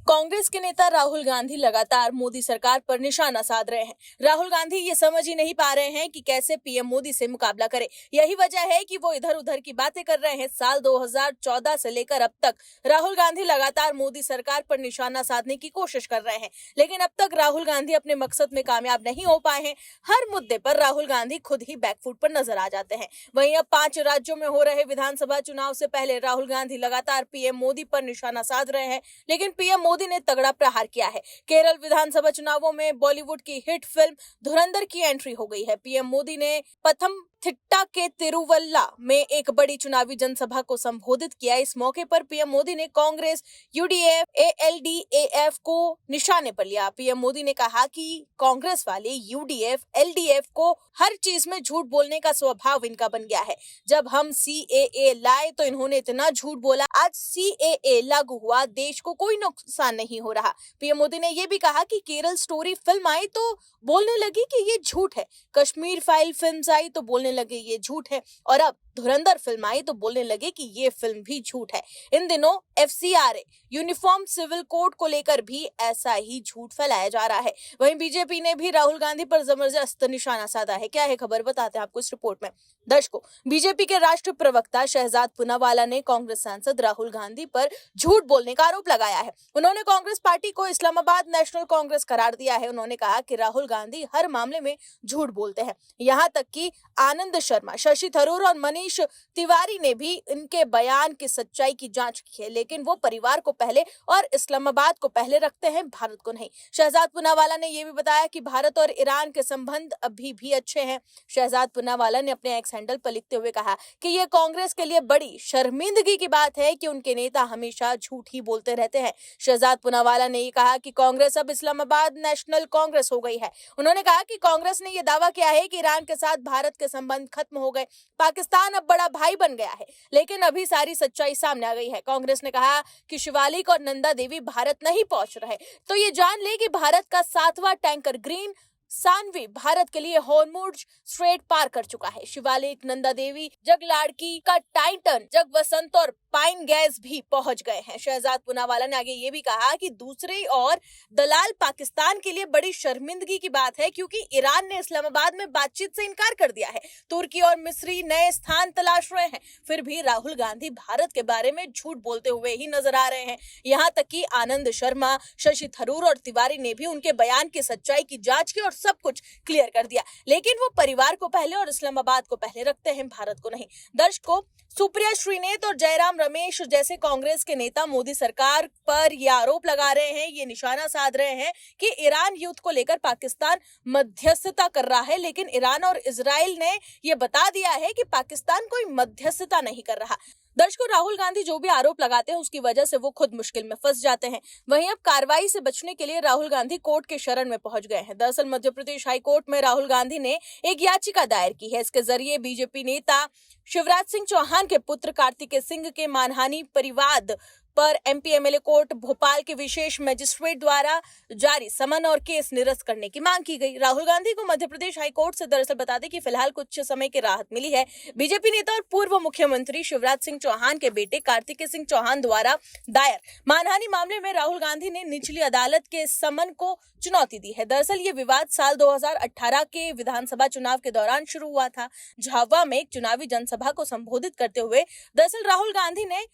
कांग्रेस के नेता राहुल गांधी लगातार मोदी सरकार पर निशाना साध रहे हैं। राहुल गांधी ये समझ ही नहीं पा रहे हैं कि कैसे पीएम मोदी से मुकाबला करें। यही वजह है कि वो इधर उधर की बातें कर रहे हैं। साल 2014 से लेकर अब तक राहुल गांधी लगातार मोदी सरकार पर निशाना साधने की कोशिश कर रहे हैं, लेकिन अब तक राहुल गांधी अपने मकसद में कामयाब नहीं हो पाए हैं। हर मुद्दे पर राहुल गांधी खुद ही बैकफुट पर नजर आ जाते हैं। वहीं अब 5 राज्यों में हो रहे विधानसभा चुनाव से पहले राहुल गांधी लगातार पीएम मोदी पर निशाना साध रहे हैं, लेकिन पीएम मोदी ने तगड़ा प्रहार किया है। केरल विधानसभा चुनावों में बॉलीवुड की हिट फिल्म धुरंधर की एंट्री हो गई है। पीएम मोदी ने पथनमथिट्टा के तिरुवल्ला में एक बड़ी चुनावी जनसभा को संबोधित किया। इस मौके पर पीएम मोदी ने कांग्रेस, यूडीएफ, एलडीएफ को निशाने पर लिया। पीएम मोदी ने कहा कि कांग्रेस वाले यूडीएफ, एलडीएफ को हर चीज में झूठ बोलने का स्वभाव इनका बन गया है। जब हम सीएए लाए तो इन्होंने इतना झूठ बोला। आज सीएए लागू हुआ, देश को कोई नुकसान नहीं हो रहा। पीएम मोदी ने यह भी कहा कि केरल स्टोरी फिल्म आई तो बोलने लगी कि ये झूठ है, कश्मीर फाइल फिल्म आई तो बोलने लगे ये झूठ है, और अब धुरंधर फिल्म आई तो बोलने लगे कि ये फिल्म भी झूठ है। इन दिनों एफसीआरए यूनिफॉर्म सिविल कोड को लेकर भी ऐसा ही झूठ फैलाया जा रहा है। वहीं बीजेपी ने भी राहुल गांधी पर जबरदस्त निशाना साधा है। क्या है खबर, बताते हैं आपको इस रिपोर्ट में। दर्शकों, बीजेपी के राष्ट्रीय प्रवक्ता शहजाद पूनावाला ने कांग्रेस सांसद राहुल गांधी पर झूठ बोलने का आरोप लगाया है। उन्होंने कांग्रेस पार्टी को इस्लामाबाद नेशनल कांग्रेस करार दिया है। उन्होंने कहा कि राहुल गांधी हर मामले में झूठ बोलते हैं। यहाँ तक कि आनंद शर्मा, शशि थरूर और मनीष तिवारी ने भी इनके बयान की सच्चाई की जांच की है, लेकिन वो परिवार को पहले और इस्लामाबाद को पहले रखते हैं, भारत को नहीं। शहजाद पूनावाला ने यह भी बताया कि भारत और ईरान के संबंध अभी भी अच्छे हैं। शहजाद पूनावाला ने अपने एक्स हैंडल पर लिखते हुए कहा कि यह कांग्रेस के लिए बड़ी शर्मिंदगी की बात है कि उनके नेता हमेशा झूठ ही बोलते रहते हैं। शहजाद पूनावाला ने यह कहा कि कांग्रेस अब इस्लामाबाद नेशनल कांग्रेस हो गई है। उन्होंने कहा कि कांग्रेस ने यह दावा किया है कि ईरान के साथ भारत के संबंध खत्म हो गए, पाकिस्तान अब बड़ा भाई बन गया है, लेकिन अभी सारी सच्चाई सामने आ गई है। कांग्रेस ने कहा कि शिवालिक और नंदा देवी भारत नहीं पहुंच रहे, तो ये जान ले कि भारत का 7वां टैंकर ग्रीन सानवी भारत के लिए हॉर्मुज स्ट्रेट पार कर चुका है। शिवालिक, नंदा देवी, जग लाड़की का टाइटन, जग वसंत और पाइन गैस भी पहुंच गए हैं। शहजाद पूनावाला ने आगे ये भी कहा कि दूसरी ओर दलाल पाकिस्तान के लिए बड़ी शर्मिंदगी की बात है, क्योंकि ईरान ने इस्लामाबाद में बातचीत से इनकार कर दिया है। तुर्की और मिस्री नए स्थान तलाश रहे हैं, फिर भी राहुल गांधी भारत के बारे में झूठ बोलते हुए ही नजर आ रहे हैं। यहाँ तक कि आनंद शर्मा, शशि थरूर और तिवारी ने भी उनके बयान की सच्चाई की जांच की और सब कुछ क्लियर कर दिया, लेकिन वो परिवार को पहले और इस्लामाबाद को पहले रखते हैं, भारत को नहीं। दर्शकों, सुप्रिया श्रीनेत और जयराम रमेश जैसे कांग्रेस के नेता मोदी सरकार पर यह आरोप लगा रहे हैं, ये निशाना साध रहे हैं कि ईरान युद्ध को लेकर पाकिस्तान मध्यस्थता कर रहा है, लेकिन ईरान और इजराइल ने यह बता दिया है कि पाकिस्तान कोई मध्यस्थता नहीं कर रहा। दर्शकों, राहुल गांधी जो भी आरोप लगाते हैं उसकी वजह से वो खुद मुश्किल में फंस जाते हैं। वहीं अब कार्रवाई से बचने के लिए राहुल गांधी कोर्ट के शरण में पहुंच गए हैं। दरअसल मध्य प्रदेश हाई कोर्ट में राहुल गांधी ने एक याचिका दायर की है। इसके जरिए बीजेपी नेता शिवराज सिंह चौहान के पुत्र कार्तिकेय सिंह के मानहानि परिवाद पर एमपी एमएलए कोर्ट भोपाल के विशेष मजिस्ट्रेट द्वारा जारी समन और केस निरस्त करने की मांग की गई। राहुल गांधी को मध्य प्रदेश हाई कोर्ट से दरअसल बता दें कि फिलहाल कुछ समय की राहत मिली है। बीजेपी नेता और पूर्व मुख्यमंत्री शिवराज सिंह चौहान के बेटे कार्तिकेय सिंह चौहान द्वारा दायर मानहानि मामले में राहुल गांधी ने निचली अदालत के समन को चुनौती दी है। दरअसल ये विवाद साल 2018 के विधानसभा चुनाव के दौरान शुरू हुआ था। झाबुआ में एक चुनावी जनसभा को संबोधित करते हुए दरअसल राहुल गांधी ने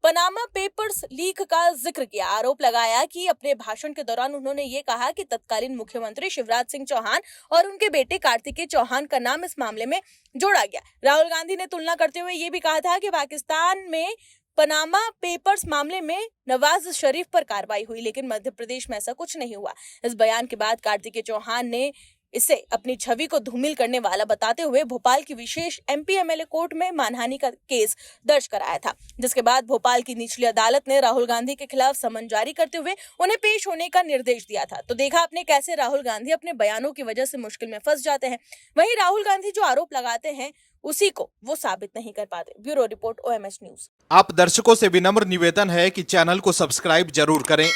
पनामा पेपर्स लीक का जिक्र किया। आरोप लगाया कि अपने भाषण के दौरान उन्होंने ये कहा कि तत्कालीन मुख्यमंत्री शिवराज सिंह चौहान और उनके बेटे कार्तिकेय चौहान का नाम इस मामले में जोड़ा गया। राहुल गांधी ने तुलना करते हुए ये भी कहा था कि पाकिस्तान में पनामा पेपर्स मामले में नवाज शरीफ पर कार्रवाई हुई, लेकिन मध्य प्रदेश में ऐसा कुछ नहीं हुआ। इस बयान के बाद कार्तिकेय चौहान ने इसे अपनी छवि को धूमिल करने वाला बताते हुए भोपाल की विशेष एमपी एमएलए कोर्ट में मानहानि का केस दर्ज कराया था, जिसके बाद भोपाल की निचली अदालत ने राहुल गांधी के खिलाफ समन जारी करते हुए उन्हें पेश होने का निर्देश दिया था। तो देखा आपने कैसे राहुल गांधी अपने बयानों की वजह से मुश्किल में फंस जाते हैं। वहीं राहुल गांधी जो आरोप लगाते हैं उसी को वो साबित नहीं कर पाते। Bureau report, OMS news. आप दर्शकों से विनम्र निवेदन है कि चैनल को सब्सक्राइब जरूर करें